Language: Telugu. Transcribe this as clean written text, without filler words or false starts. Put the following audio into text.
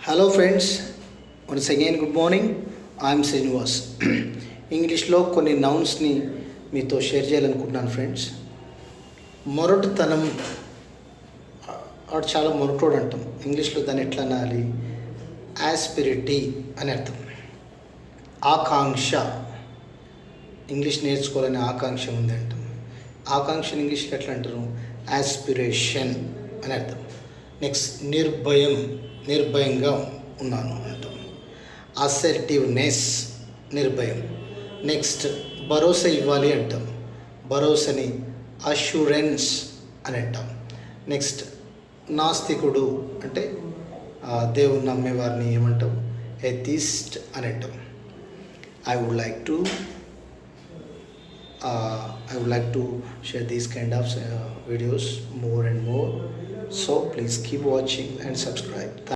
Hello friends, once again good morning. I'm Srinivas. ఇంగ్లీష్లో కొన్ని నౌన్స్ని మీతో షేర్ చేయాలనుకుంటున్నాను ఫ్రెండ్స్. మొరటుతనం, వాడు చాలా మొరటోడు అంటాం. ఇంగ్లీష్లో దాన్ని ఎట్లా అనాలి? యాస్పిరిటీ అని అర్థం. ఆకాంక్ష, ఇంగ్లీష్ నేర్చుకోవాలని ఆకాంక్ష ఉంది అంటాం. ఆకాంక్షను ఇంగ్లీష్లో ఎట్లా అంటారు? యాస్పిరేషన్ అని అర్థం. నెక్స్ట్ నిర్భయం, నిర్భయంగా ఉన్నాను అంటాం. అసర్టివ్నెస్, నిర్భయం. నెక్స్ట్ భరోసా ఇవ్వాలి అంటాం. భరోసాని అష్యూరెన్స్ అని అంటాం. నెక్స్ట్ నాస్తికుడు అంటే దేవుని నమ్మేవారిని ఏమంటాం? ఎథిస్ట్ అని అంటాం. I would like to share these kind of videos more and more. So please keep watching and subscribe.